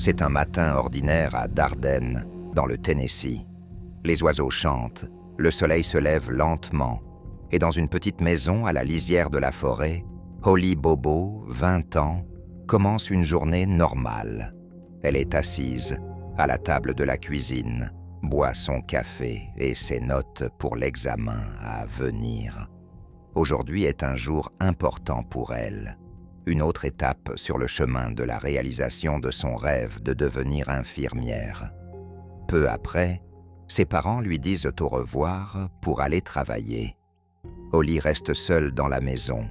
C'est un matin ordinaire à Dardenne, dans le Tennessee. Les oiseaux chantent, le soleil se lève lentement, et dans une petite maison à la lisière de la forêt, Holly Bobo, 20 ans, commence une journée normale. Elle est assise, à la table de la cuisine, boit son café et ses notes pour l'examen à venir. Aujourd'hui est un jour important pour elle, une autre étape sur le chemin de la réalisation de son rêve de devenir infirmière. Peu après, ses parents lui disent au revoir pour aller travailler. Holly reste seule dans la maison,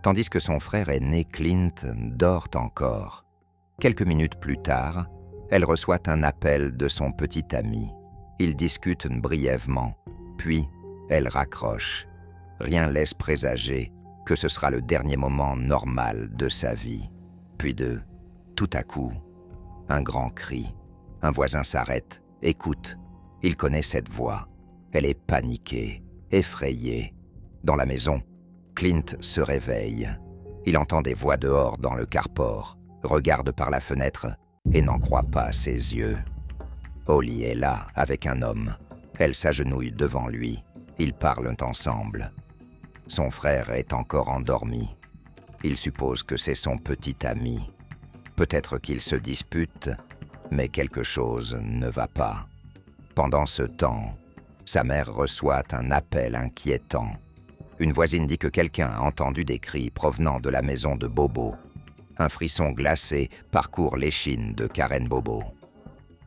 tandis que son frère aîné Clint dort encore. Quelques minutes plus tard, elle reçoit un appel de son petit ami. Ils discutent brièvement, puis elle raccroche. Rien laisse présager que ce sera le dernier moment normal de sa vie. Puis tout à coup, un grand cri. Un voisin s'arrête, écoute. Il connaît cette voix. Elle est paniquée, effrayée. Dans la maison, Clint se réveille. Il entend des voix dehors dans le carport, regarde par la fenêtre et n'en croit pas ses yeux. Holly est là avec un homme. Elle s'agenouille devant lui. Ils parlent ensemble. Son frère est encore endormi. Il suppose que c'est son petit ami. Peut-être qu'ils se disputent, mais quelque chose ne va pas. Pendant ce temps, sa mère reçoit un appel inquiétant. Une voisine dit que quelqu'un a entendu des cris provenant de la maison de Bobo. Un frisson glacé parcourt l'échine de Karen Bobo.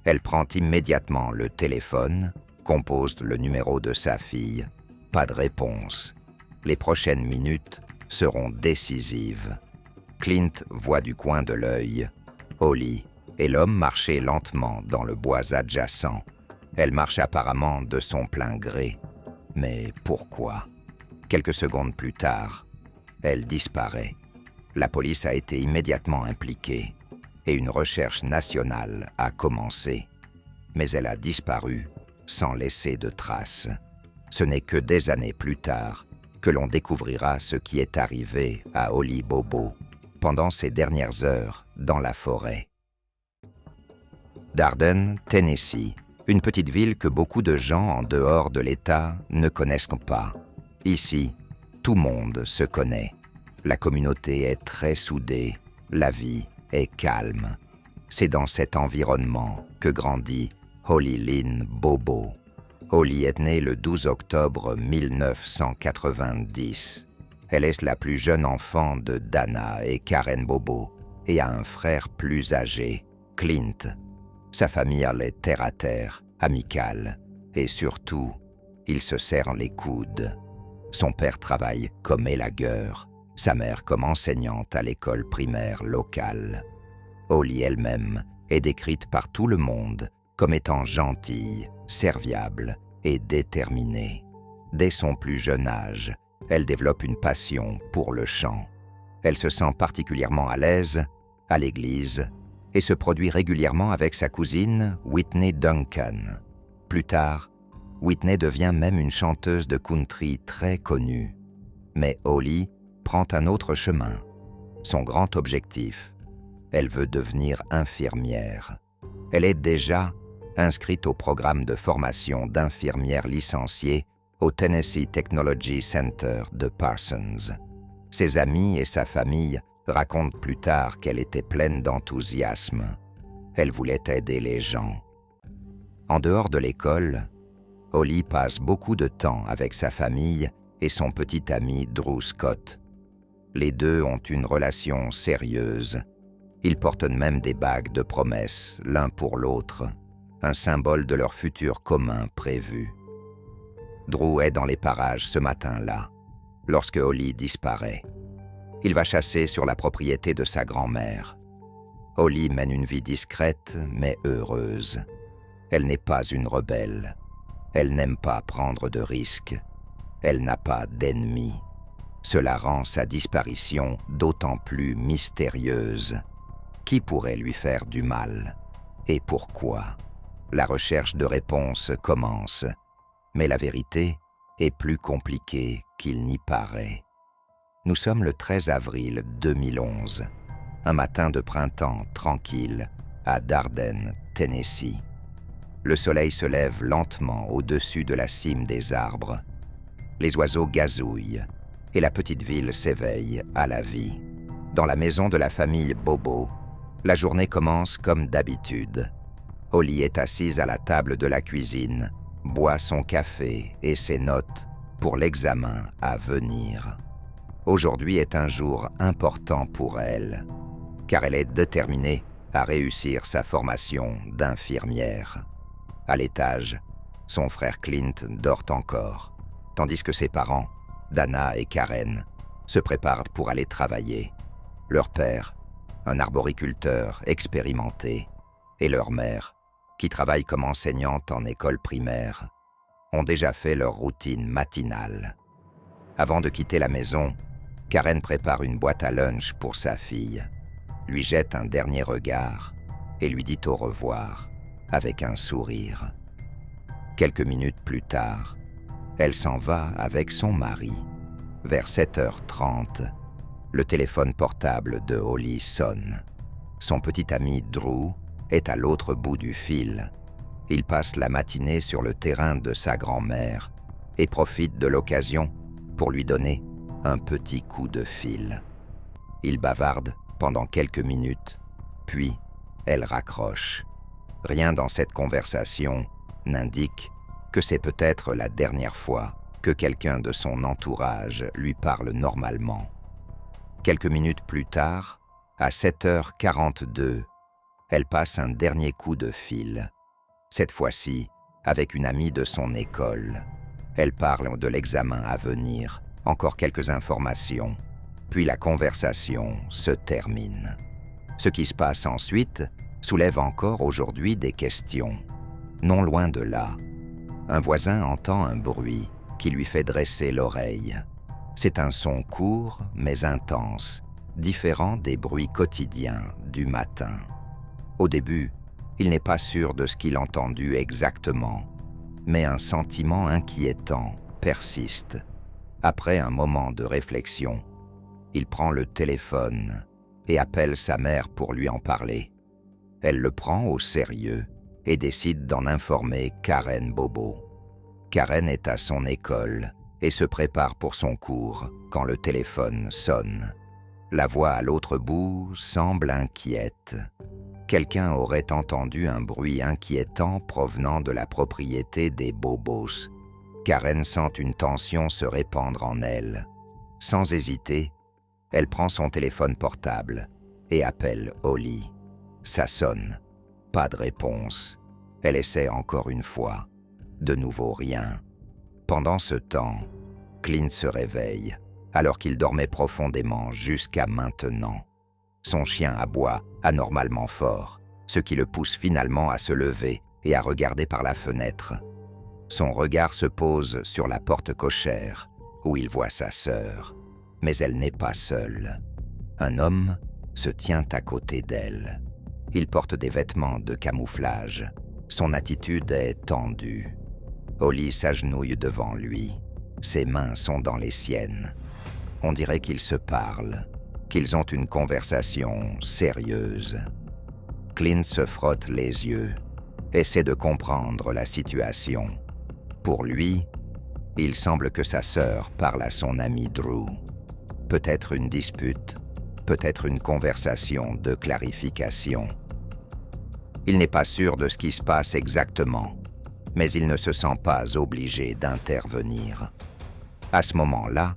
Elle prend immédiatement le téléphone, compose le numéro de sa fille. Pas de réponse. Les prochaines minutes seront décisives. Clint voit du coin de l'œil Holly et l'homme marcher lentement dans le bois adjacent. Elle marche apparemment de son plein gré. Mais pourquoi? Quelques secondes plus tard, elle disparaît. La police a été immédiatement impliquée et une recherche nationale a commencé. Mais elle a disparu sans laisser de traces. Ce n'est que des années plus tard que l'on découvrira ce qui est arrivé à Holly Bobo pendant ses dernières heures dans la forêt. Dardenne, Tennessee, une petite ville que beaucoup de gens en dehors de l'État ne connaissent pas. Ici, tout le monde se connaît. La communauté est très soudée, la vie est calme. C'est dans cet environnement que grandit Holly Lynn Bobo. Holly est née le 12 octobre 1990. Elle est la plus jeune enfant de Dana et Karen Bobo et a un frère plus âgé, Clint. Sa famille est terre-à-terre, amicale et surtout, ils se serrent les coudes. Son père travaille comme élagueur, sa mère comme enseignante à l'école primaire locale. Holly elle-même est décrite par tout le monde comme étant gentille, serviable et déterminée. Dès son plus jeune âge, elle développe une passion pour le chant. Elle se sent particulièrement à l'aise à l'église et se produit régulièrement avec sa cousine Whitney Duncan. Plus tard, Whitney devient même une chanteuse de country très connue. Mais Holly prend un autre chemin. Son grand objectif, elle veut devenir infirmière. Elle est déjà inscrite au programme de formation d'infirmière licenciée au Tennessee Technology Center de Parsons. Ses amis et sa famille racontent plus tard qu'elle était pleine d'enthousiasme. Elle voulait aider les gens. En dehors de l'école, Holly passe beaucoup de temps avec sa famille et son petit ami Drew Scott. Les deux ont une relation sérieuse. Ils portent même des bagues de promesses l'un pour l'autre, un symbole de leur futur commun prévu. Drew est dans les parages ce matin-là, lorsque Holly disparaît. Il va chasser sur la propriété de sa grand-mère. Holly mène une vie discrète mais heureuse. Elle n'est pas une rebelle. Elle n'aime pas prendre de risques. Elle n'a pas d'ennemis. Cela rend sa disparition d'autant plus mystérieuse. Qui pourrait lui faire du mal? Et pourquoi? La recherche de réponses commence. Mais la vérité est plus compliquée qu'il n'y paraît. Nous sommes le 13 avril 2011, un matin de printemps tranquille, à Dardenne, Tennessee. Le soleil se lève lentement au-dessus de la cime des arbres. Les oiseaux gazouillent et la petite ville s'éveille à la vie. Dans la maison de la famille Bobo, la journée commence comme d'habitude. Holly est assise à la table de la cuisine, boit son café et ses notes pour l'examen à venir. Aujourd'hui est un jour important pour elle, car elle est déterminée à réussir sa formation d'infirmière. À l'étage, son frère Clint dort encore, tandis que ses parents, Dana et Karen, se préparent pour aller travailler. Leur père, un arboriculteur expérimenté, et leur mère, qui travaille comme enseignante en école primaire, ont déjà fait leur routine matinale. Avant de quitter la maison, Karen prépare une boîte à lunch pour sa fille, lui jette un dernier regard et lui dit au revoir avec un sourire. Quelques minutes plus tard, elle s'en va avec son mari. Vers 7h30, le téléphone portable de Holly sonne. Son petit ami Drew est à l'autre bout du fil. Il passe la matinée sur le terrain de sa grand-mère et profite de l'occasion pour lui donner un petit coup de fil. Il bavarde pendant quelques minutes, puis elle raccroche. Rien dans cette conversation n'indique que c'est peut-être la dernière fois que quelqu'un de son entourage lui parle normalement. Quelques minutes plus tard, à 7h42, elle passe un dernier coup de fil. Cette fois-ci, avec une amie de son école. Elle parle de l'examen à venir, encore quelques informations, puis la conversation se termine. Ce qui se passe ensuite soulève encore aujourd'hui des questions. Non loin de là, un voisin entend un bruit qui lui fait dresser l'oreille. C'est un son court mais intense, différent des bruits quotidiens du matin. Au début, il n'est pas sûr de ce qu'il a entendu exactement, mais un sentiment inquiétant persiste. Après un moment de réflexion, il prend le téléphone et appelle sa mère pour lui en parler. Elle le prend au sérieux et décide d'en informer Karen Bobo. Karen est à son école et se prépare pour son cours quand le téléphone sonne. La voix à l'autre bout semble inquiète. Quelqu'un aurait entendu un bruit inquiétant provenant de la propriété des Bobos. Karen sent une tension se répandre en elle. Sans hésiter, elle prend son téléphone portable et appelle Holly. Ça sonne. Pas de réponse. Elle essaie encore une fois. De nouveau rien. Pendant ce temps, Clint se réveille, alors qu'il dormait profondément jusqu'à maintenant. Son chien aboie anormalement fort, ce qui le pousse finalement à se lever et à regarder par la fenêtre. Son regard se pose sur la porte cochère, où il voit sa sœur, mais elle n'est pas seule. Un homme se tient à côté d'elle. Il porte des vêtements de camouflage. Son attitude est tendue. Holly s'agenouille devant lui. Ses mains sont dans les siennes. On dirait qu'ils se parlent, qu'ils ont une conversation sérieuse. Clint se frotte les yeux, essaie de comprendre la situation. Pour lui, il semble que sa sœur parle à son ami Drew. Peut-être une dispute, peut-être une conversation de clarification. Il n'est pas sûr de ce qui se passe exactement, mais il ne se sent pas obligé d'intervenir. À ce moment-là,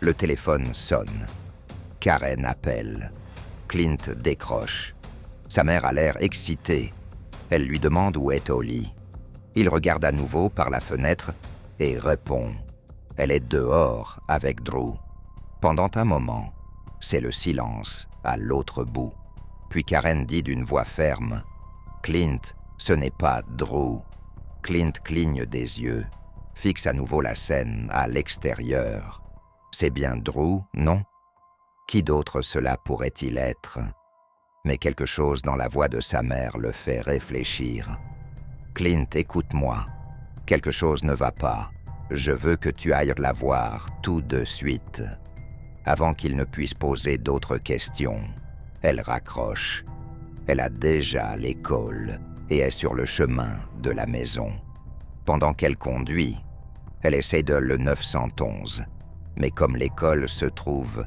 le téléphone sonne. Karen appelle. Clint décroche. Sa mère a l'air excitée. Elle lui demande où est Holly. Il regarde à nouveau par la fenêtre et répond. Elle est dehors avec Drew. Pendant un moment, c'est le silence à l'autre bout. Puis Karen dit d'une voix ferme. Clint, ce n'est pas Drew. Clint cligne des yeux, fixe à nouveau la scène à l'extérieur. C'est bien Drew, non? Qui d'autre cela pourrait-il être? Mais quelque chose dans la voix de sa mère le fait réfléchir. Clint, écoute-moi. Quelque chose ne va pas. Je veux que tu ailles la voir tout de suite. Avant qu'il ne puisse poser d'autres questions, elle raccroche. Elle a déjà l'école et est sur le chemin de la maison. Pendant qu'elle conduit, elle essaie de le 911, mais comme l'école se trouve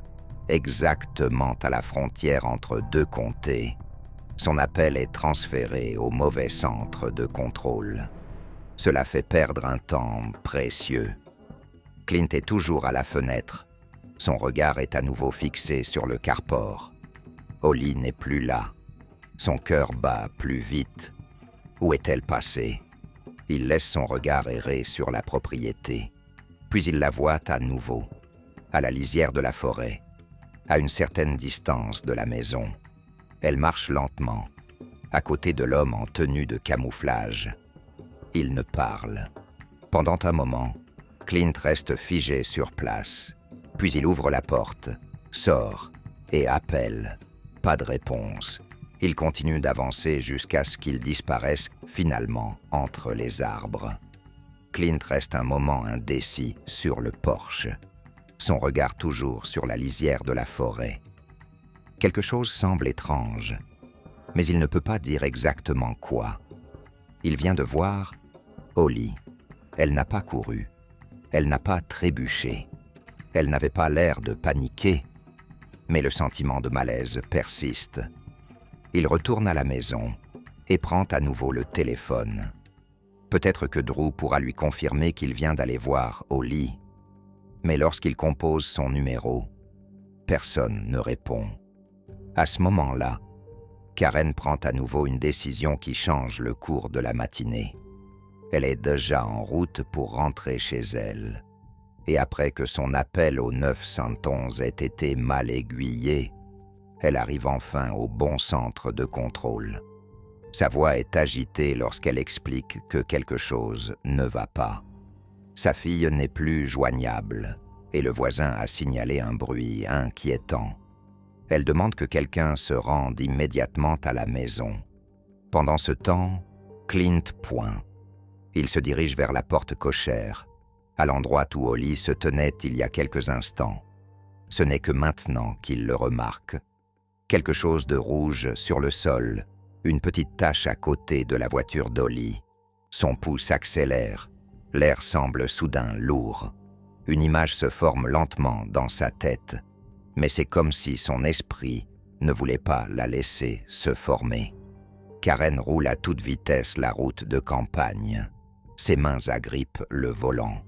exactement à la frontière entre deux comtés, son appel est transféré au mauvais centre de contrôle. Cela fait perdre un temps précieux. Clint est toujours à la fenêtre. Son regard est à nouveau fixé sur le carport. Holly n'est plus là. Son cœur bat plus vite. Où est-elle passée? Il laisse son regard errer sur la propriété. Puis il la voit à nouveau, à la lisière de la forêt, à une certaine distance de la maison. Elle marche lentement, à côté de l'homme en tenue de camouflage. Il ne parle. Pendant un moment, Clint reste figé sur place. Puis il ouvre la porte, sort et appelle. Pas de réponse. Il continue d'avancer jusqu'à ce qu'il disparaisse finalement entre les arbres. Clint reste un moment indécis sur le porche, son regard toujours sur la lisière de la forêt. Quelque chose semble étrange, mais il ne peut pas dire exactement quoi. Il vient de voir Holly. Elle n'a pas couru. Elle n'a pas trébuché. Elle n'avait pas l'air de paniquer, mais le sentiment de malaise persiste. Il retourne à la maison et prend à nouveau le téléphone. Peut-être que Drew pourra lui confirmer qu'il vient d'aller voir Holly, mais lorsqu'il compose son numéro, personne ne répond. À ce moment-là, Karen prend à nouveau une décision qui change le cours de la matinée. Elle est déjà en route pour rentrer chez elle. Et après que son appel au 911 ait été mal aiguillé, elle arrive enfin au bon centre de contrôle. Sa voix est agitée lorsqu'elle explique que quelque chose ne va pas. Sa fille n'est plus joignable et le voisin a signalé un bruit inquiétant. Elle demande que quelqu'un se rende immédiatement à la maison. Pendant ce temps, Clint pointe. Il se dirige vers la porte cochère, à l'endroit où Holly se tenait il y a quelques instants. Ce n'est que maintenant qu'il le remarque. Quelque chose de rouge sur le sol, une petite tache à côté de la voiture d'Holly. Son pouce accélère, l'air semble soudain lourd. Une image se forme lentement dans sa tête, mais c'est comme si son esprit ne voulait pas la laisser se former. Karen roule à toute vitesse la route de campagne. Ses mains agrippent le volant.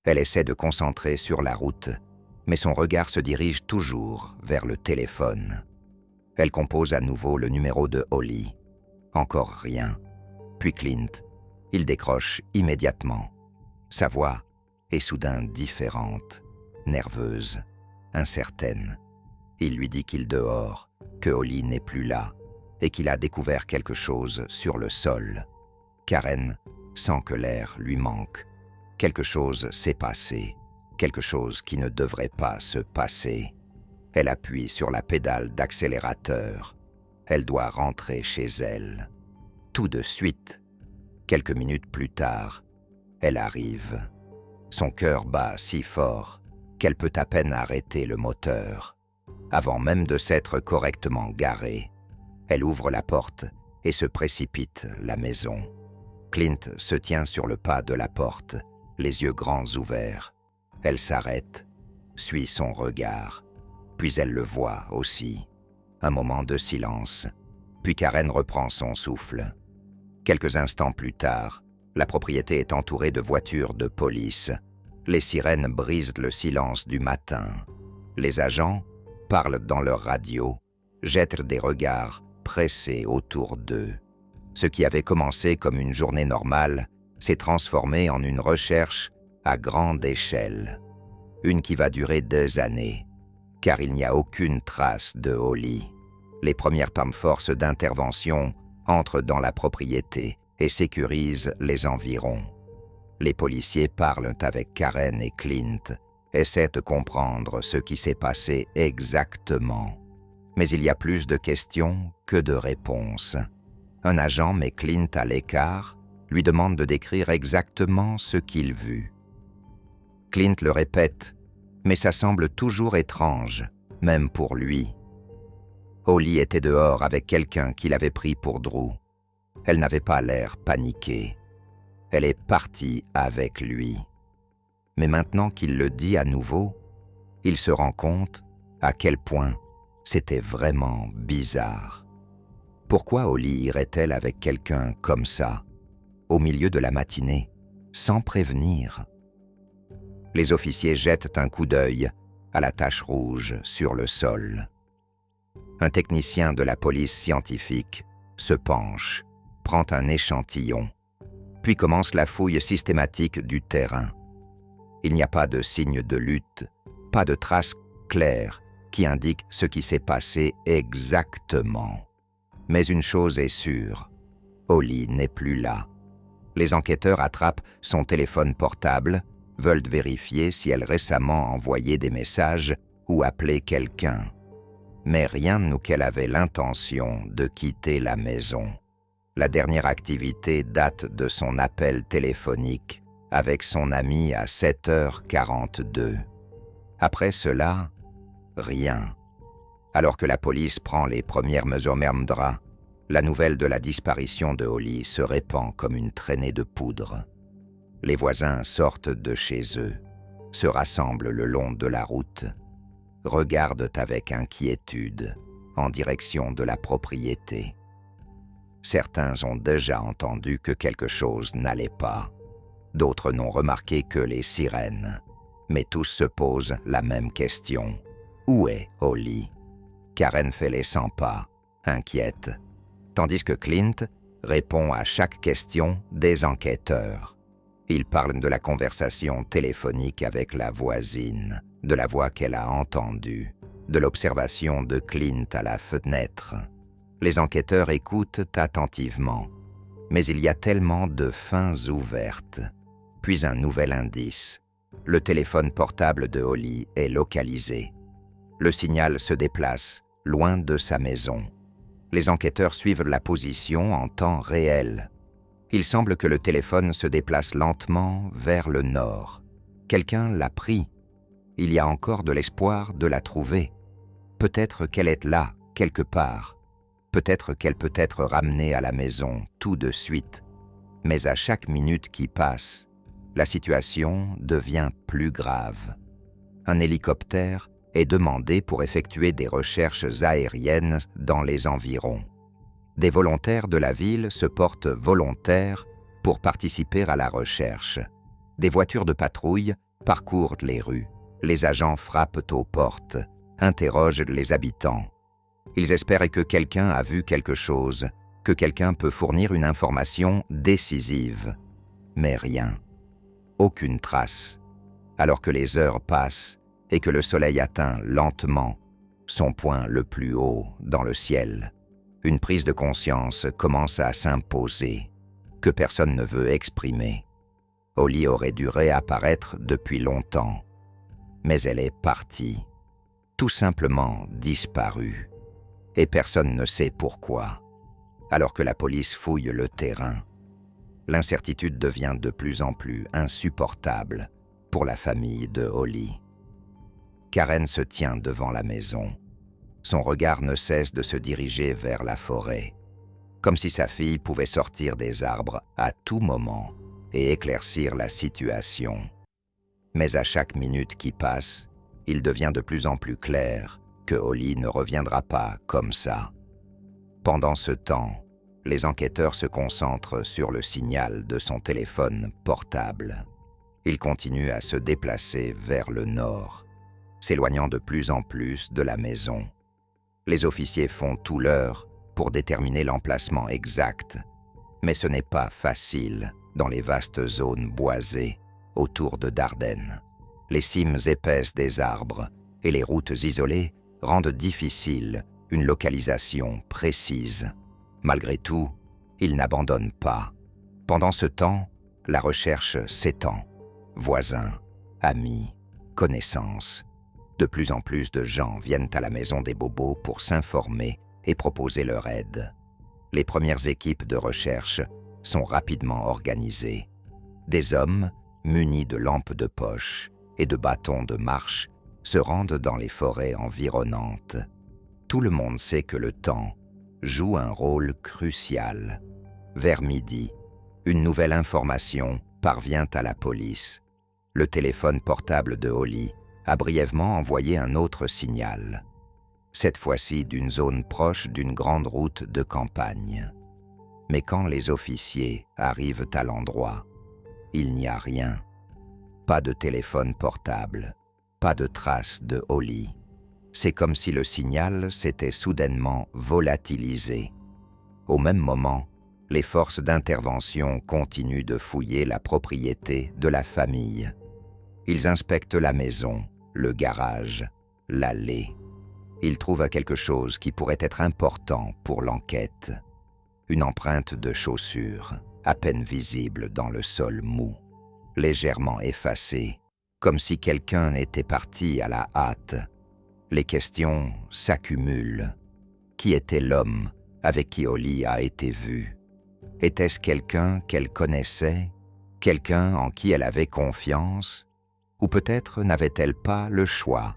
Elle essaie de concentrer sur la route, mais son regard se dirige toujours vers le téléphone. Elle compose à nouveau le numéro de Holly. Encore rien. Puis Clint. Il décroche immédiatement. Sa voix est soudain différente, nerveuse, incertaine. Il lui dit qu'il dehors, que Holly n'est plus là et qu'il a découvert quelque chose sur le sol. Karen sent que l'air lui manque. Quelque chose s'est passé, quelque chose qui ne devrait pas se passer. Elle appuie sur la pédale d'accélérateur. Elle doit rentrer chez elle. Tout de suite, quelques minutes plus tard, elle arrive. Son cœur bat si fort qu'elle peut à peine arrêter le moteur. Avant même de s'être correctement garée, elle ouvre la porte et se précipite la maison. Clint se tient sur le pas de la porte, les yeux grands ouverts. Elle s'arrête, suit son regard. Puis elle le voit aussi. Un moment de silence, puis Karen reprend son souffle. Quelques instants plus tard, la propriété est entourée de voitures de police. Les sirènes brisent le silence du matin. Les agents parlent dans leur radio, jettent des regards pressés autour d'eux. Ce qui avait commencé comme une journée normale s'est transformé en une recherche à grande échelle. Une qui va durer 2 années. Car il n'y a aucune trace de Holly. Les premières forces d'intervention entrent dans la propriété et sécurisent les environs. Les policiers parlent avec Karen et Clint, essaient de comprendre ce qui s'est passé exactement. Mais il y a plus de questions que de réponses. Un agent met Clint à l'écart, lui demande de décrire exactement ce qu'il vit. Clint le répète, mais ça semble toujours étrange, même pour lui. Holly était dehors avec quelqu'un qui l'avait pris pour Drew. Elle n'avait pas l'air paniquée. Elle est partie avec lui. Mais maintenant qu'il le dit à nouveau, il se rend compte à quel point c'était vraiment bizarre. Pourquoi Holly irait-elle avec quelqu'un comme ça, au milieu de la matinée, sans prévenir? Les officiers jettent un coup d'œil à la tache rouge sur le sol. Un technicien de la police scientifique se penche, prend un échantillon, puis commence la fouille systématique du terrain. Il n'y a pas de signe de lutte, pas de traces claires qui indiquent ce qui s'est passé exactement. Mais une chose est sûre, Holly n'est plus là. Les enquêteurs attrapent son téléphone portable, veulent vérifier si elle récemment envoyé des messages ou appelé quelqu'un. Mais rien nous qu'elle avait l'intention de quitter la maison. La dernière activité date de son appel téléphonique avec son ami à 7h42. Après cela, rien. Alors que la police prend les premières mesures, la nouvelle de la disparition de Holly se répand comme une traînée de poudre. Les voisins sortent de chez eux, se rassemblent le long de la route, regardent avec inquiétude en direction de la propriété. Certains ont déjà entendu que quelque chose n'allait pas. D'autres n'ont remarqué que les sirènes. Mais tous se posent la même question. Où est Holly? Karen fait les 100 pas, inquiète, tandis que Clint répond à chaque question des enquêteurs. Il parle de la conversation téléphonique avec la voisine, de la voix qu'elle a entendue, de l'observation de Clint à la fenêtre. Les enquêteurs écoutent attentivement, mais il y a tellement de fins ouvertes. Puis un nouvel indice. Le téléphone portable de Holly est localisé. Le signal se déplace, loin de sa maison. Les enquêteurs suivent la position en temps réel. Il semble que le téléphone se déplace lentement vers le nord. Quelqu'un l'a pris. Il y a encore de l'espoir de la trouver. Peut-être qu'elle est là, quelque part. Peut-être qu'elle peut être ramenée à la maison tout de suite. Mais à chaque minute qui passe, la situation devient plus grave. Un hélicoptère est demandé pour effectuer des recherches aériennes dans les environs. Des volontaires de la ville se portent volontaires pour participer à la recherche. Des voitures de patrouille parcourent les rues. Les agents frappent aux portes, interrogent les habitants. Ils espèrent que quelqu'un a vu quelque chose, que quelqu'un peut fournir une information décisive. Mais rien. Aucune trace, alors que les heures passent et que le soleil atteint lentement son point le plus haut dans le ciel. Une prise de conscience commence à s'imposer, que personne ne veut exprimer. Holly aurait dû réapparaître depuis longtemps, mais elle est partie, tout simplement disparue, et personne ne sait pourquoi, alors que la police fouille le terrain. L'incertitude devient de plus en plus insupportable pour la famille de Holly. Karen se tient devant la maison. Son regard ne cesse de se diriger vers la forêt, comme si sa fille pouvait sortir des arbres à tout moment et éclaircir la situation. Mais à chaque minute qui passe, il devient de plus en plus clair que Holly ne reviendra pas comme ça. Pendant ce temps, les enquêteurs se concentrent sur le signal de son téléphone portable. Il continue à se déplacer vers le nord, s'éloignant de plus en plus de la maison. Les officiers font tout leur pour déterminer l'emplacement exact, mais ce n'est pas facile dans les vastes zones boisées autour de Dardenne. Les cimes épaisses des arbres et les routes isolées rendent difficile une localisation précise. Malgré tout, ils n'abandonnent pas. Pendant ce temps, la recherche s'étend. Voisins, amis, connaissances. De plus en plus de gens viennent à la maison des bobos pour s'informer et proposer leur aide. Les premières équipes de recherche sont rapidement organisées. Des hommes, munis de lampes de poche et de bâtons de marche, se rendent dans les forêts environnantes. Tout le monde sait que le temps joue un rôle crucial. Vers midi, une nouvelle information parvient à la police. Le téléphone portable de Holly a brièvement envoyé un autre signal. Cette fois-ci d'une zone proche d'une grande route de campagne. Mais quand les officiers arrivent à l'endroit, il n'y a rien. Pas de téléphone portable, pas de traces de Holly. C'est comme si le signal s'était soudainement volatilisé. Au même moment, les forces d'intervention continuent de fouiller la propriété de la famille. Ils inspectent la maison, le garage, l'allée. Ils trouvent quelque chose qui pourrait être important pour l'enquête. Une empreinte de chaussure, à peine visible dans le sol mou, légèrement effacée, comme si quelqu'un était parti à la hâte. Les questions s'accumulent. Qui était l'homme avec qui Holly a été vue? Était-ce quelqu'un qu'elle connaissait? Quelqu'un en qui elle avait confiance? Ou peut-être n'avait-elle pas le choix?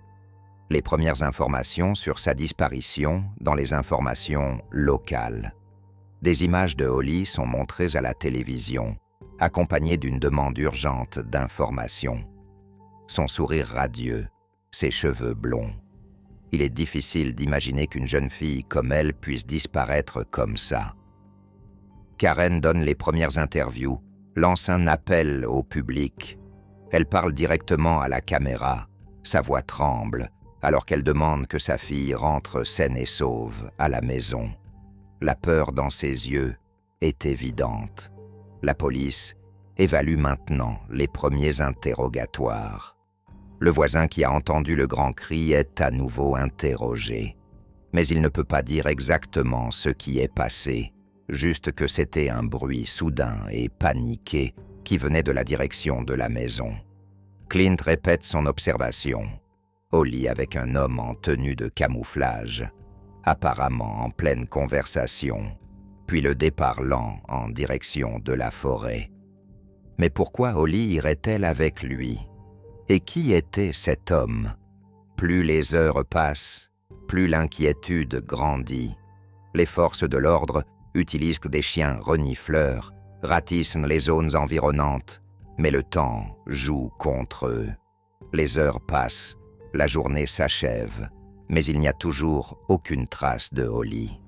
Les premières informations sur sa disparition dans les informations locales. Des images de Holly sont montrées à la télévision, accompagnées d'une demande urgente d'informations. Son sourire radieux, ses cheveux blonds. Il est difficile d'imaginer qu'une jeune fille comme elle puisse disparaître comme ça. Karen donne les premières interviews, lance un appel au public. Elle parle directement à la caméra. Sa voix tremble alors qu'elle demande que sa fille rentre saine et sauve à la maison. La peur dans ses yeux est évidente. La police évalue maintenant les premiers interrogatoires. Le voisin qui a entendu le grand cri est à nouveau interrogé. Mais il ne peut pas dire exactement ce qui est passé, juste que c'était un bruit soudain et paniqué qui venait de la direction de la maison. Clint répète son observation. Holly avec un homme en tenue de camouflage, apparemment en pleine conversation, puis le départ lent en direction de la forêt. Mais pourquoi Holly irait-elle avec lui? Et qui était cet homme? Plus les heures passent, plus l'inquiétude grandit. Les forces de l'ordre utilisent des chiens renifleurs, ratissent les zones environnantes, mais le temps joue contre eux. Les heures passent, la journée s'achève, mais il n'y a toujours aucune trace de Holly.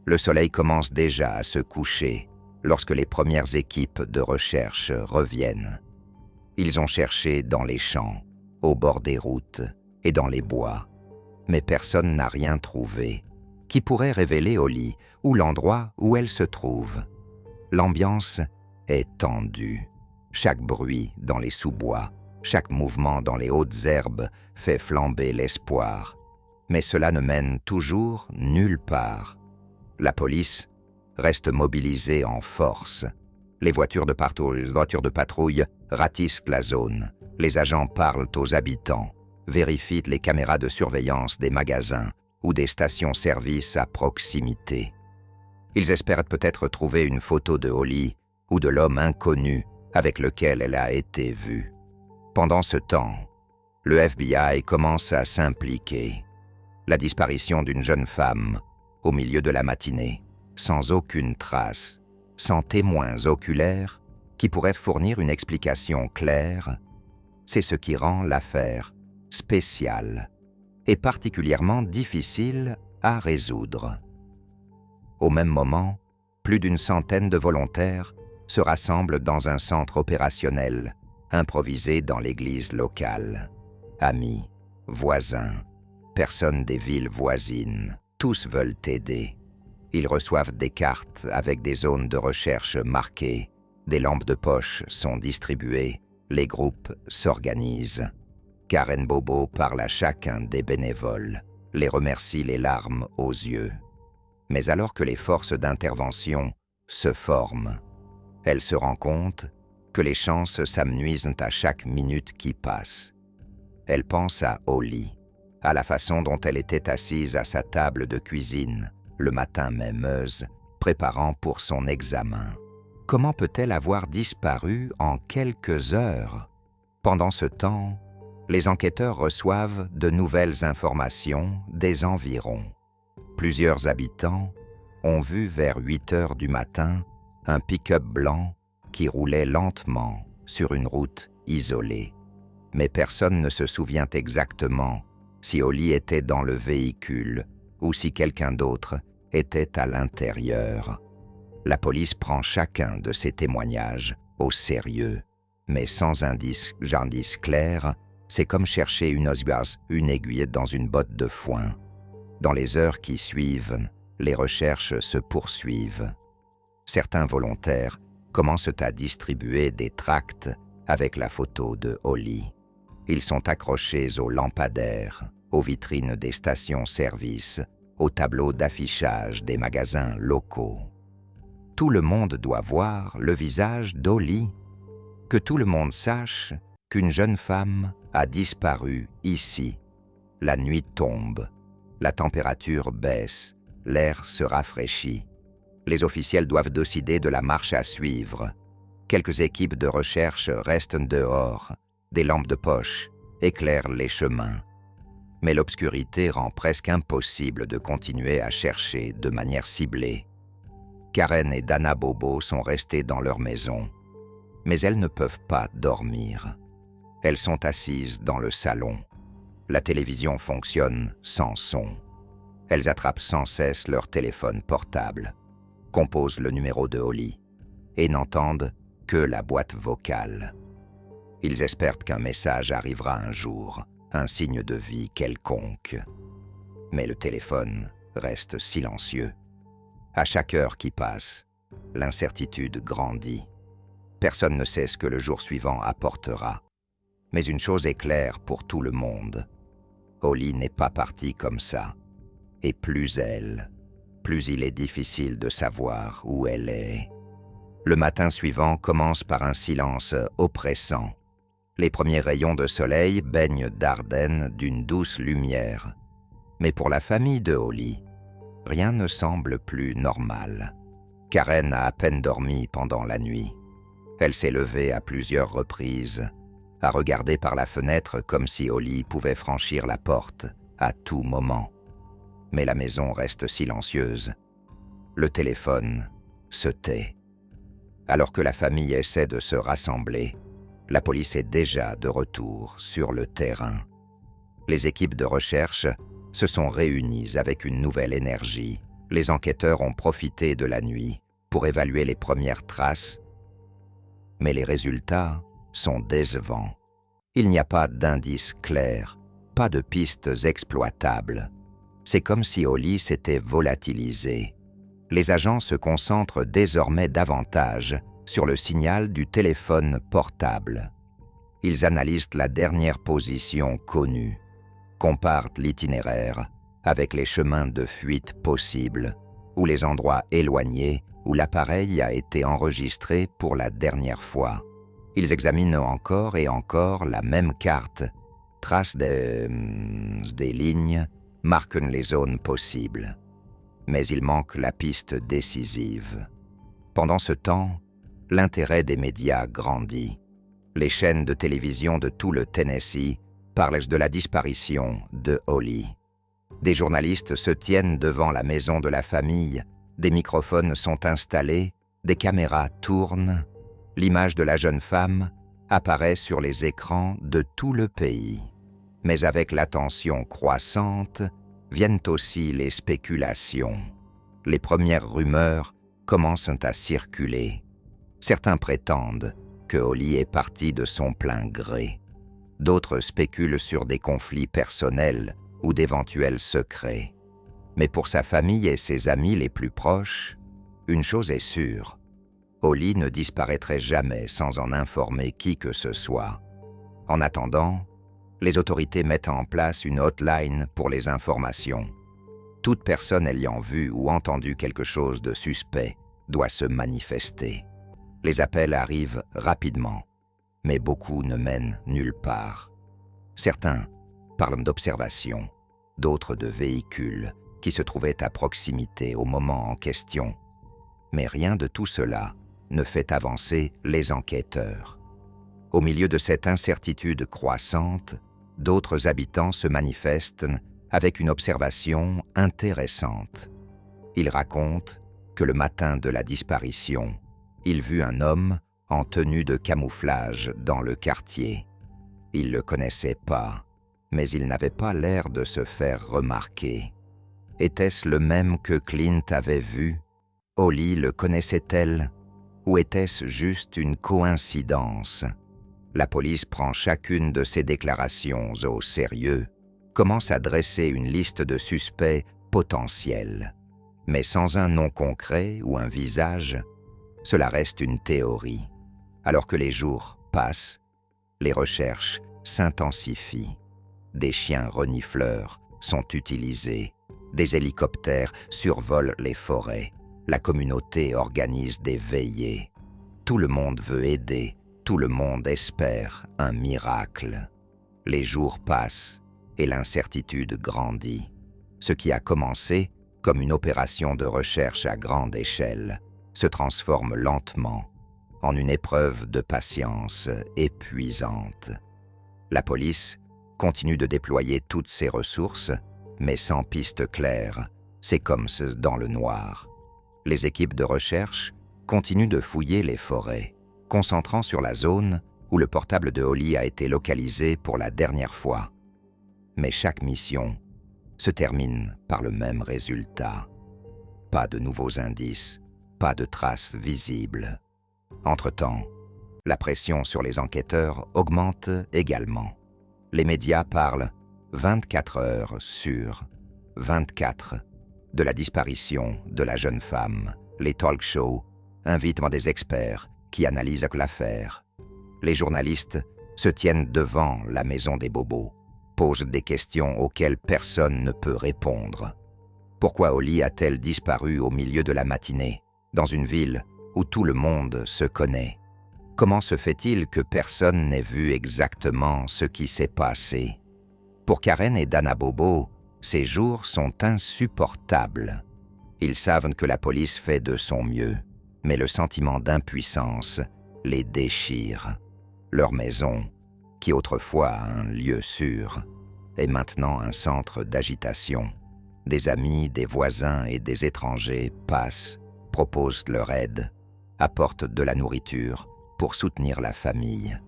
Le soleil commence déjà à se coucher lorsque les premières équipes de recherche reviennent. Ils ont cherché dans les champs, au bord des routes et dans les bois, mais personne n'a rien trouvé qui pourrait révéler Holly ou l'endroit où elle se trouve. L'ambiance est tendue. Chaque bruit dans les sous-bois, chaque mouvement dans les hautes herbes fait flamber l'espoir. Mais cela ne mène toujours nulle part. La police reste mobilisée en force. Les voitures de patrouille ratissent la zone. Les agents parlent aux habitants, vérifient les caméras de surveillance des magasins ou des stations-service à proximité. Ils espèrent peut-être trouver une photo de Holly ou de l'homme inconnu avec lequel elle a été vue. Pendant ce temps, le FBI commence à s'impliquer. La disparition d'une jeune femme, au milieu de la matinée, sans aucune trace, sans témoins oculaires qui pourraient fournir une explication claire, c'est ce qui rend l'affaire spéciale et particulièrement difficile à résoudre. Au même moment, plus d'une centaine de volontaires se rassemblent dans un centre opérationnel improvisé dans l'église locale. Amis, voisins, personnes des villes voisines, tous veulent aider. Ils reçoivent des cartes avec des zones de recherche marquées, des lampes de poche sont distribuées, les groupes s'organisent. Karen Bobo parle à chacun des bénévoles, les remercie les larmes aux yeux. Mais alors que les forces d'intervention se forment, elle se rend compte que les chances s'amenuisent à chaque minute qui passe. Elle pense à Holly, à la façon dont elle était assise à sa table de cuisine, le matin mêmeuse, préparant pour son examen. Comment peut-elle avoir disparu en quelques heures? Pendant ce temps, les enquêteurs reçoivent de nouvelles informations des environs. Plusieurs habitants ont vu vers 8 heures du matin un pick-up blanc qui roulait lentement sur une route isolée. Mais personne ne se souvient exactement si Holly était dans le véhicule ou si quelqu'un d'autre était à l'intérieur. La police prend chacun de ces témoignages au sérieux, mais sans indice clair, c'est comme chercher une aiguille dans une botte de foin. Dans les heures qui suivent, les recherches se poursuivent. Certains volontaires commencent à distribuer des tracts avec la photo de Holly. Ils sont accrochés aux lampadaires, aux vitrines des stations-service, aux tableaux d'affichage des magasins locaux. Tout le monde doit voir le visage d'Holly, que tout le monde sache qu'une jeune femme a disparu ici. La nuit tombe, la température baisse, l'air se rafraîchit. Les officiels doivent décider de la marche à suivre. Quelques équipes de recherche restent dehors, des lampes de poche éclairent les chemins. Mais l'obscurité rend presque impossible de continuer à chercher de manière ciblée. Karen et Dana Bobo sont restées dans leur maison, mais elles ne peuvent pas dormir. Elles sont assises dans le salon. La télévision fonctionne sans son. Elles attrapent sans cesse leur téléphone portable, composent le numéro de Holly et n'entendent que la boîte vocale. Ils espèrent qu'un message arrivera un jour, un signe de vie quelconque. Mais le téléphone reste silencieux. À chaque heure qui passe, l'incertitude grandit. Personne ne sait ce que le jour suivant apportera. Mais une chose est claire pour tout le monde. Holly n'est pas partie comme ça. Et plus il est difficile de savoir où elle est. Le matin suivant commence par un silence oppressant. Les premiers rayons de soleil baignent Dardenne d'une douce lumière. Mais pour la famille de Holly, rien ne semble plus normal. Karen a à peine dormi pendant la nuit. Elle s'est levée à plusieurs reprises, a regardé par la fenêtre comme si Holly pouvait franchir la porte à tout moment. Mais la maison reste silencieuse. Le téléphone se tait. Alors que la famille essaie de se rassembler, la police est déjà de retour sur le terrain. Les équipes de recherche se sont réunies avec une nouvelle énergie. Les enquêteurs ont profité de la nuit pour évaluer les premières traces, mais les résultats sont décevants. Il n'y a pas d'indices clairs, pas de pistes exploitables. C'est comme si Holly s'était volatilisée. Les agents se concentrent désormais davantage sur le signal du téléphone portable. Ils analysent la dernière position connue, comparent l'itinéraire avec les chemins de fuite possibles ou les endroits éloignés où l'appareil a été enregistré pour la dernière fois. Ils examinent encore et encore la même carte, tracent des lignes, marquent les zones possibles. Mais il manque la piste décisive. Pendant ce temps, l'intérêt des médias grandit. Les chaînes de télévision de tout le Tennessee parlent de la disparition de Holly. Des journalistes se tiennent devant la maison de la famille, des microphones sont installés, des caméras tournent. L'image de la jeune femme apparaît sur les écrans de tout le pays. Mais avec l'attention croissante, viennent aussi les spéculations. Les premières rumeurs commencent à circuler. Certains prétendent que Holly est partie de son plein gré. D'autres spéculent sur des conflits personnels ou d'éventuels secrets. Mais pour sa famille et ses amis les plus proches, une chose est sûre. Holly ne disparaîtrait jamais sans en informer qui que ce soit. En attendant, les autorités mettent en place une hotline pour les informations. Toute personne ayant vu ou entendu quelque chose de suspect doit se manifester. Les appels arrivent rapidement, mais beaucoup ne mènent nulle part. Certains parlent d'observations, d'autres de véhicules qui se trouvaient à proximité au moment en question. Mais rien de tout cela ne fait avancer les enquêteurs. Au milieu de cette incertitude croissante, d'autres habitants se manifestent avec une observation intéressante. Il raconte que le matin de la disparition, il vit un homme en tenue de camouflage dans le quartier. Il ne le connaissait pas, mais il n'avait pas l'air de se faire remarquer. Était-ce le même que Clint avait vu? Holly le connaissait-elle? Ou était-ce juste une coïncidence? La police prend chacune de ces déclarations au sérieux, commence à dresser une liste de suspects potentiels. Mais sans un nom concret ou un visage, cela reste une théorie. Alors que les jours passent, les recherches s'intensifient. Des chiens renifleurs sont utilisés, des hélicoptères survolent les forêts, la communauté organise des veillées. Tout le monde veut aider, tout le monde espère un miracle. Les jours passent et l'incertitude grandit. Ce qui a commencé comme une opération de recherche à grande échelle se transforme lentement en une épreuve de patience épuisante. La police continue de déployer toutes ses ressources, mais sans piste claire, c'est comme dans le noir. Les équipes de recherche continuent de fouiller les forêts, concentrant sur la zone où le portable de Holly a été localisé pour la dernière fois. Mais chaque mission se termine par le même résultat. Pas de nouveaux indices, pas de traces visibles. Entre-temps, la pression sur les enquêteurs augmente également. Les médias parlent 24 heures sur 24 de la disparition de la jeune femme. Les talk shows invitent des experts qui analysent l'affaire. Les journalistes se tiennent devant la maison des bobos, posent des questions auxquelles personne ne peut répondre. Pourquoi Holly a-t-elle disparu au milieu de la matinée, dans une ville où tout le monde se connaît? Comment se fait-il que personne n'ait vu exactement ce qui s'est passé? Pour Karen et Dana Bobo, ces jours sont insupportables. Ils savent que la police fait de son mieux, mais le sentiment d'impuissance les déchire. Leur maison, qui autrefois un lieu sûr, est maintenant un centre d'agitation. Des amis, des voisins et des étrangers passent, proposent leur aide, apportent de la nourriture pour soutenir la famille.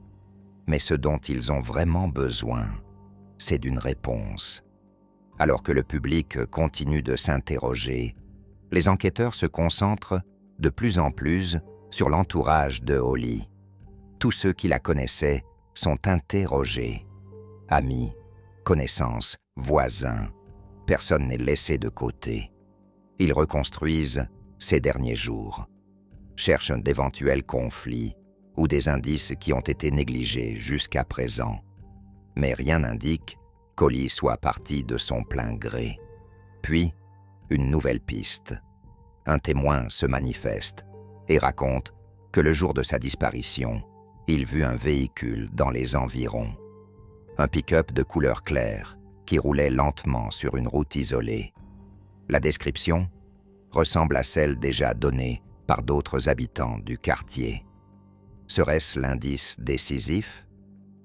Mais ce dont ils ont vraiment besoin, c'est d'une réponse. Alors que le public continue de s'interroger, les enquêteurs se concentrent de plus en plus sur l'entourage de Holly. Tous ceux qui la connaissaient sont interrogés. Amis, connaissances, voisins, personne n'est laissé de côté. Ils reconstruisent ces derniers jours, cherchent d'éventuels conflits ou des indices qui ont été négligés jusqu'à présent. Mais rien n'indique qu'Holly soit partie de son plein gré. Puis, une nouvelle piste. Un témoin se manifeste et raconte que le jour de sa disparition, il vit un véhicule dans les environs. Un pick-up de couleur claire qui roulait lentement sur une route isolée. La description ressemble à celle déjà donnée par d'autres habitants du quartier. Serait-ce l'indice décisif?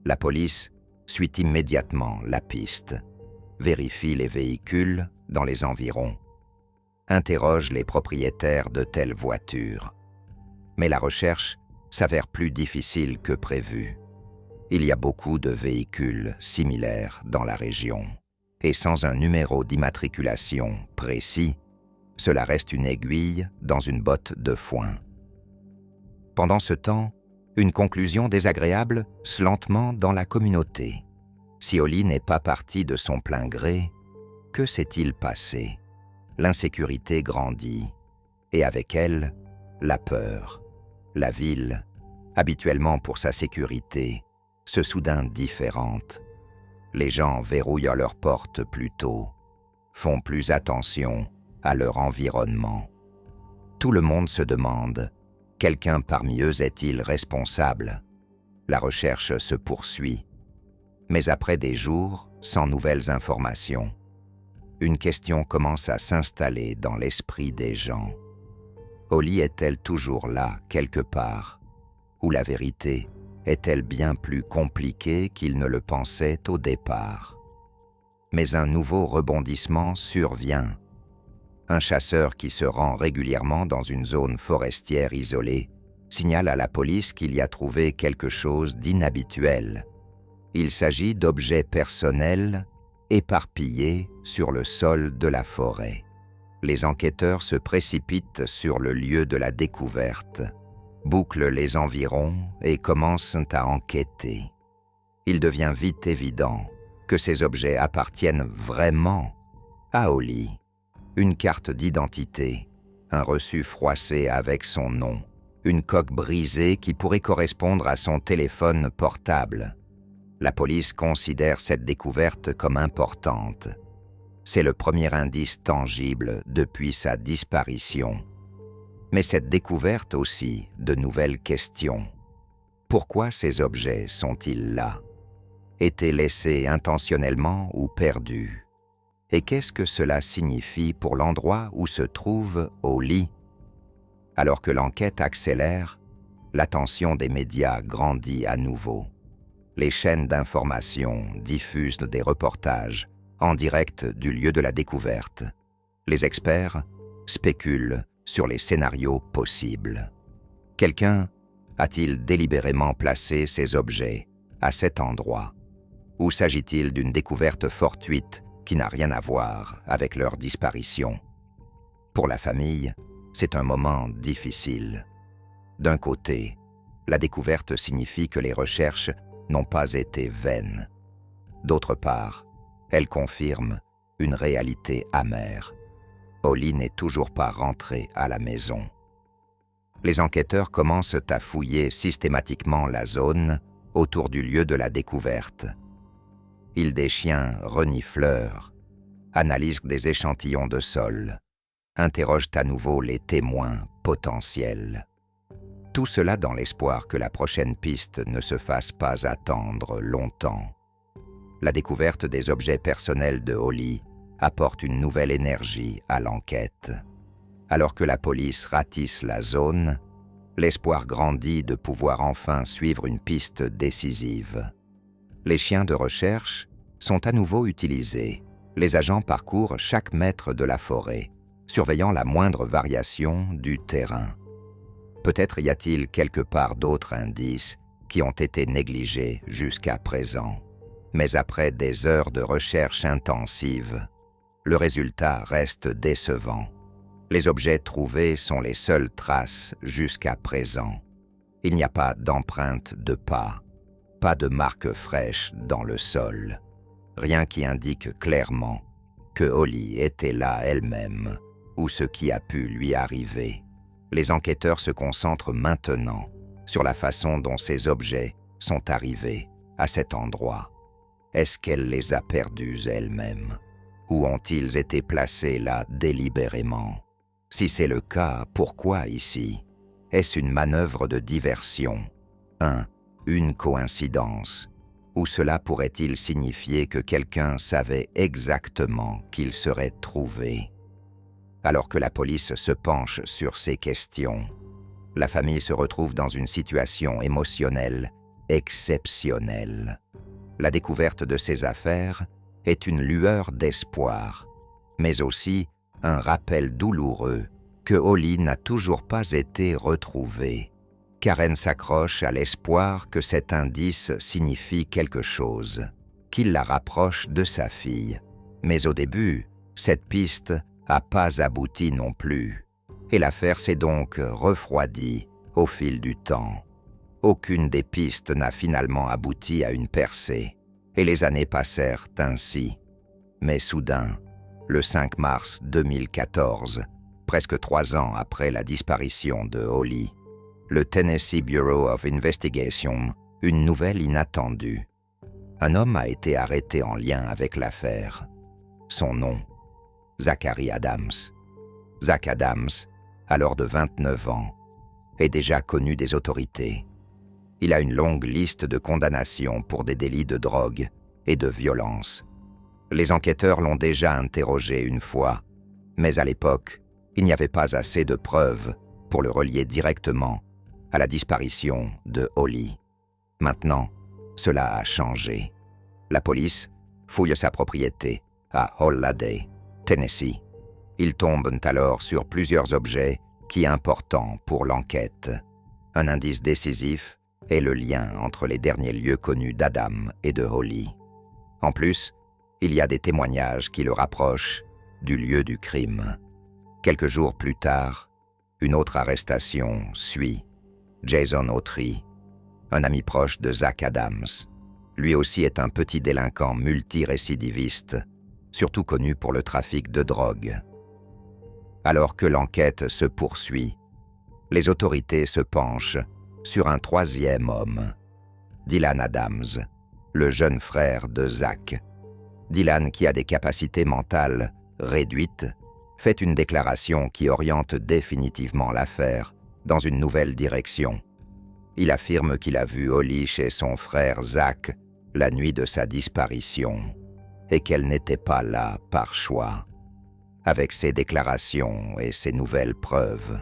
La police suit immédiatement la piste, vérifie les véhicules dans les environs, interroge les propriétaires de telles voitures. Mais la recherche s'avère plus difficile que prévu. Il y a beaucoup de véhicules similaires dans la région, et sans un numéro d'immatriculation précis, cela reste une aiguille dans une botte de foin. Pendant ce temps, une conclusion désagréable se lentement dans la communauté. Si Holly n'est pas partie de son plein gré, que s'est-il passé? L'insécurité grandit, et avec elle, la peur. La ville, habituellement pour sa sécurité, se soudain différente. Les gens verrouillent leurs portes plus tôt, font plus attention à leur environnement. Tout le monde se demande: quelqu'un parmi eux est-il responsable? La recherche se poursuit. Mais après des jours sans nouvelles informations, une question commence à s'installer dans l'esprit des gens. Holly est-elle toujours là, quelque part? Ou la vérité est-elle bien plus compliquée qu'ils ne le pensaient au départ? Mais un nouveau rebondissement survient. Un chasseur qui se rend régulièrement dans une zone forestière isolée signale à la police qu'il y a trouvé quelque chose d'inhabituel. Il s'agit d'objets personnels éparpillés sur le sol de la forêt. Les enquêteurs se précipitent sur le lieu de la découverte, bouclent les environs et commencent à enquêter. Il devient vite évident que ces objets appartiennent vraiment à Holly. Une carte d'identité, un reçu froissé avec son nom, une coque brisée qui pourrait correspondre à son téléphone portable. La police considère cette découverte comme importante. C'est le premier indice tangible depuis sa disparition. Mais cette découverte aussi de nouvelles questions. Pourquoi ces objets sont-ils là? Étaient laissés intentionnellement ou perdus? Et qu'est-ce que cela signifie pour l'endroit où se trouve Holly? Alors que l'enquête accélère, l'attention des médias grandit à nouveau. Les chaînes d'information diffusent des reportages en direct du lieu de la découverte. Les experts spéculent sur les scénarios possibles. Quelqu'un a-t-il délibérément placé ces objets à cet endroit? Ou s'agit-il d'une découverte fortuite qui n'a rien à voir avec leur disparition? Pour la famille, c'est un moment difficile. D'un côté, la découverte signifie que les recherches n'ont pas été vaines. D'autre part, elle confirme une réalité amère. Holly n'est toujours pas rentrée à la maison. Les enquêteurs commencent à fouiller systématiquement la zone autour du lieu de la découverte. Ils déchiens renifleurs, analysent des échantillons de sol, interrogent à nouveau les témoins potentiels. Tout cela dans l'espoir que la prochaine piste ne se fasse pas attendre longtemps. La découverte des objets personnels de Holly apporte une nouvelle énergie à l'enquête. Alors que la police ratisse la zone, l'espoir grandit de pouvoir enfin suivre une piste décisive. Les chiens de recherche sont à nouveau utilisés. Les agents parcourent chaque mètre de la forêt, surveillant la moindre variation du terrain. Peut-être y a-t-il quelque part d'autres indices qui ont été négligés jusqu'à présent. Mais après des heures de recherche intensive, le résultat reste décevant. Les objets trouvés sont les seules traces jusqu'à présent. Il n'y a pas d'empreinte de pas, pas de marque fraîche dans le sol. Rien qui indique clairement que Holly était là elle-même ou ce qui a pu lui arriver. Les enquêteurs se concentrent maintenant sur la façon dont ces objets sont arrivés à cet endroit. Est-ce qu'elle les a perdus elle-même? Ou ont-ils été placés là délibérément? Si c'est le cas, pourquoi ici? Est-ce une manœuvre de diversion? Une coïncidence? Ou cela pourrait-il signifier que quelqu'un savait exactement qu'ils seraient trouvés? Alors que la police se penche sur ces questions, la famille se retrouve dans une situation émotionnelle exceptionnelle. La découverte de ces affaires est une lueur d'espoir, mais aussi un rappel douloureux que Holly n'a toujours pas été retrouvée. Karen s'accroche à l'espoir que cet indice signifie quelque chose, qu'il la rapproche de sa fille. Mais au début, cette piste n'a pas abouti non plus, et l'affaire s'est donc refroidie au fil du temps. Aucune des pistes n'a finalement abouti à une percée, et les années passèrent ainsi. Mais soudain, le 5 mars 2014, presque 3 ans après la disparition de Holly, le Tennessee Bureau of Investigation, une nouvelle inattendue. Un homme a été arrêté en lien avec l'affaire. Son nom, Zachary Adams. Zach Adams, alors de 29 ans, est déjà connu des autorités. Il a une longue liste de condamnations pour des délits de drogue et de violence. Les enquêteurs l'ont déjà interrogé une fois, mais à l'époque, il n'y avait pas assez de preuves pour le relier directement à la disparition de Holly. Maintenant, cela a changé. La police fouille sa propriété à Holladay, Tennessee. Ils tombent alors sur plusieurs objets qui importants pour l'enquête. Un indice décisif est le lien entre les derniers lieux connus d'Adam et de Holly. En plus, il y a des témoignages qui le rapprochent du lieu du crime. Quelques jours plus tard, une autre arrestation suit. Jason Autry, un ami proche de Zach Adams. Lui aussi est un petit délinquant multirécidiviste, surtout connu pour le trafic de drogue. Alors que l'enquête se poursuit, les autorités se penchent sur un troisième homme, Dylan Adams, le jeune frère de Zach. Dylan, qui a des capacités mentales réduites, fait une déclaration qui oriente définitivement l'affaire dans une nouvelle direction. Il affirme qu'il a vu Holly chez son frère Zach la nuit de sa disparition et qu'elle n'était pas là par choix. Avec ces déclarations et ces nouvelles preuves,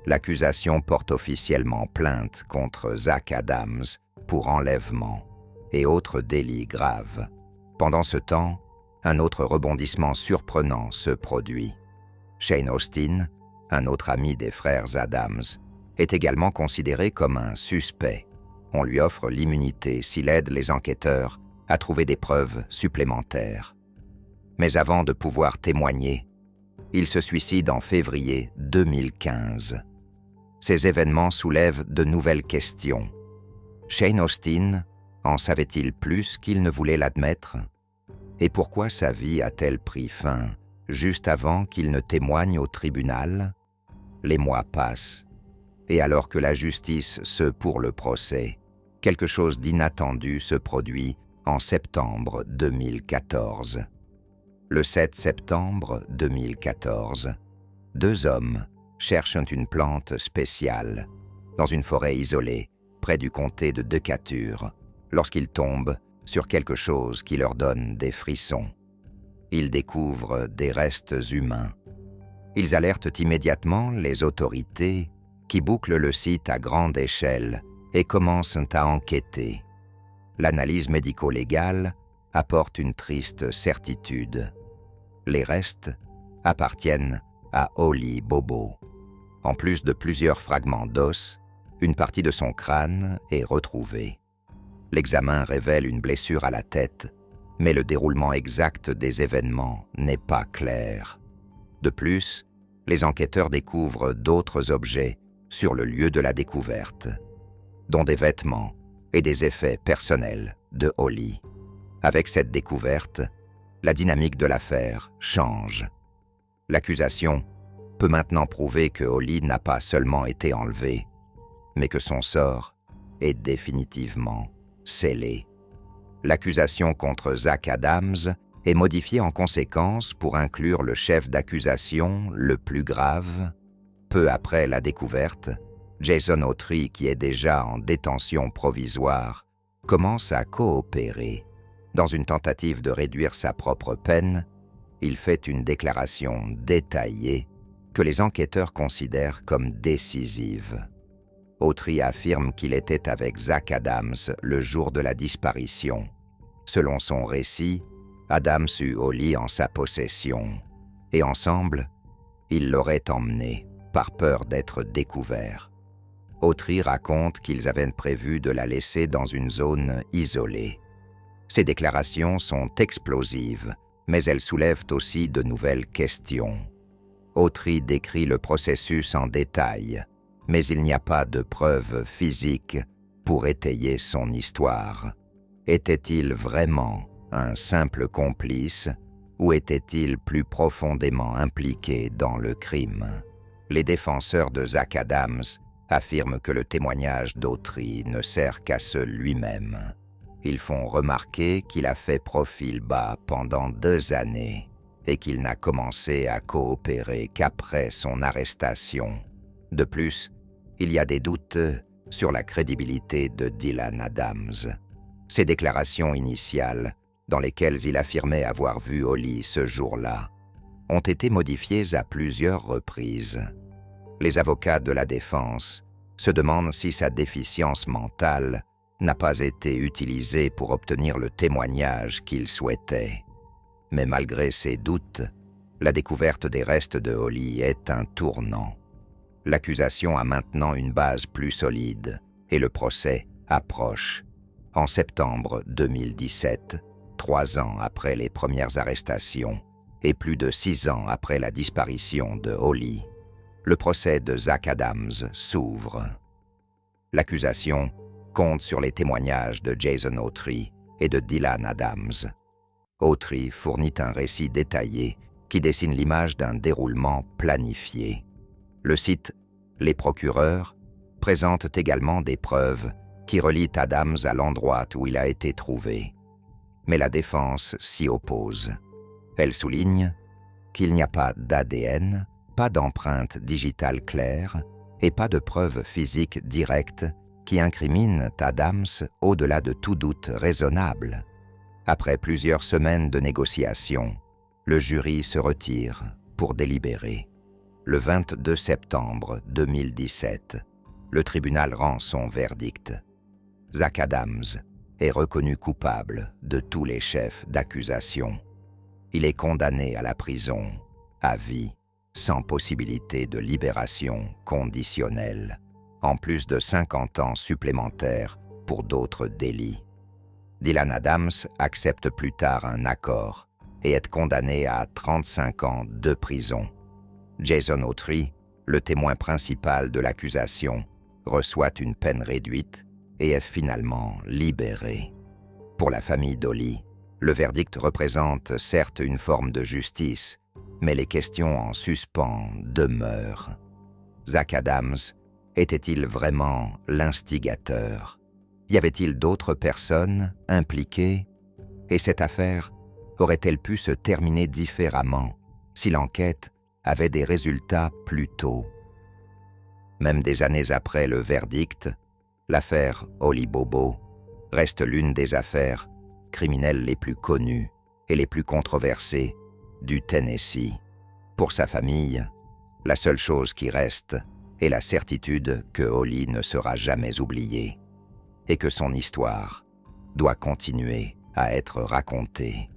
l'accusation porte officiellement plainte contre Zach Adams pour enlèvement et autres délits graves. Pendant ce temps, un autre rebondissement surprenant se produit. Shane Austin, un autre ami des frères Adams, est également considéré comme un suspect. On lui offre l'immunité s'il aide les enquêteurs à trouver des preuves supplémentaires. Mais avant de pouvoir témoigner, il se suicide en février 2015. Ces événements soulèvent de nouvelles questions. Shane Austin en savait-il plus qu'il ne voulait l'admettre? Et pourquoi sa vie a-t-elle pris fin juste avant qu'il ne témoigne au tribunal? Les mois passent, et alors que la justice se pour le procès, quelque chose d'inattendu se produit en septembre 2014. Le 7 septembre 2014, deux hommes cherchent une plante spéciale dans une forêt isolée près du comté de Decatur lorsqu'ils tombent sur quelque chose qui leur donne des frissons. Ils découvrent des restes humains. Ils alertent immédiatement les autorités qui bouclent le site à grande échelle et commencent à enquêter. L'analyse médico-légale apporte une triste certitude. Les restes appartiennent à Holly Bobo. En plus de plusieurs fragments d'os, une partie de son crâne est retrouvée. L'examen révèle une blessure à la tête, mais le déroulement exact des événements n'est pas clair. De plus, les enquêteurs découvrent d'autres objets sur le lieu de la découverte, dont des vêtements et des effets personnels de Holly. Avec cette découverte, la dynamique de l'affaire change. L'accusation peut maintenant prouver que Holly n'a pas seulement été enlevée, mais que son sort est définitivement scellé. L'accusation contre Zach Adams est modifiée en conséquence pour inclure le chef d'accusation le plus grave. Peu après la découverte, Jason Autry, qui est déjà en détention provisoire, commence à coopérer. Dans une tentative de réduire sa propre peine, il fait une déclaration détaillée que les enquêteurs considèrent comme décisive. Autry affirme qu'il était avec Zach Adams le jour de la disparition. Selon son récit, Adams eut Holly en sa possession, et ensemble, ils l'auraient emmenée par peur d'être découverts. Autry raconte qu'ils avaient prévu de la laisser dans une zone isolée. Ces déclarations sont explosives, mais elles soulèvent aussi de nouvelles questions. Autry décrit le processus en détail, mais il n'y a pas de preuves physiques pour étayer son histoire. Était-il vraiment un simple complice ou était-il plus profondément impliqué dans le crime? Les défenseurs de Zach Adams affirment que le témoignage d'Autry ne sert qu'à se lui-même. Ils font remarquer qu'il a fait profil bas pendant 2 années et qu'il n'a commencé à coopérer qu'après son arrestation. De plus, il y a des doutes sur la crédibilité de Dylan Adams. Ses déclarations initiales, dans lesquelles il affirmait avoir vu Holly ce jour-là, ont été modifiées à plusieurs reprises. Les avocats de la défense se demandent si sa déficience mentale n'a pas été utilisée pour obtenir le témoignage qu'il souhaitait. Mais malgré ses doutes, la découverte des restes de Holly est un tournant. L'accusation a maintenant une base plus solide et le procès approche. En septembre 2017, 3 ans après les premières arrestations et plus de 6 ans après la disparition de Holly, le procès de Zach Adams s'ouvre. L'accusation compte sur les témoignages de Jason Autry et de Dylan Adams. Autry fournit un récit détaillé qui dessine l'image d'un déroulement planifié. Le site « Les procureurs » présente également des preuves qui relient Adams à l'endroit où il a été trouvé. Mais la défense s'y oppose. Elle souligne qu'il n'y a pas d'ADN, pas d'empreinte digitale claire et pas de preuves physiques directes qui incriminent Adams au-delà de tout doute raisonnable. Après plusieurs semaines de négociations, le jury se retire pour délibérer. Le 22 septembre 2017, le tribunal rend son verdict. Zach Adams est reconnu coupable de tous les chefs d'accusation. Il est condamné à la prison à vie, sans possibilité de libération conditionnelle, en plus de 50 ans supplémentaires pour d'autres délits. Dylan Adams accepte plus tard un accord et est condamné à 35 ans de prison. Jason Autry, le témoin principal de l'accusation, reçoit une peine réduite et est finalement libéré. Pour la famille d'Holly, le verdict représente certes une forme de justice, mais les questions en suspens demeurent. Zach Adams était-il vraiment l'instigateur? Y avait-il d'autres personnes impliquées? Et cette affaire aurait-elle pu se terminer différemment si l'enquête avait des résultats plus tôt? Même des années après le verdict, l'affaire Holly Bobo reste l'une des affaires criminelles les plus connues et les plus controversées du Tennessee. Pour sa famille, la seule chose qui reste est la certitude que Holly ne sera jamais oubliée et que son histoire doit continuer à être racontée.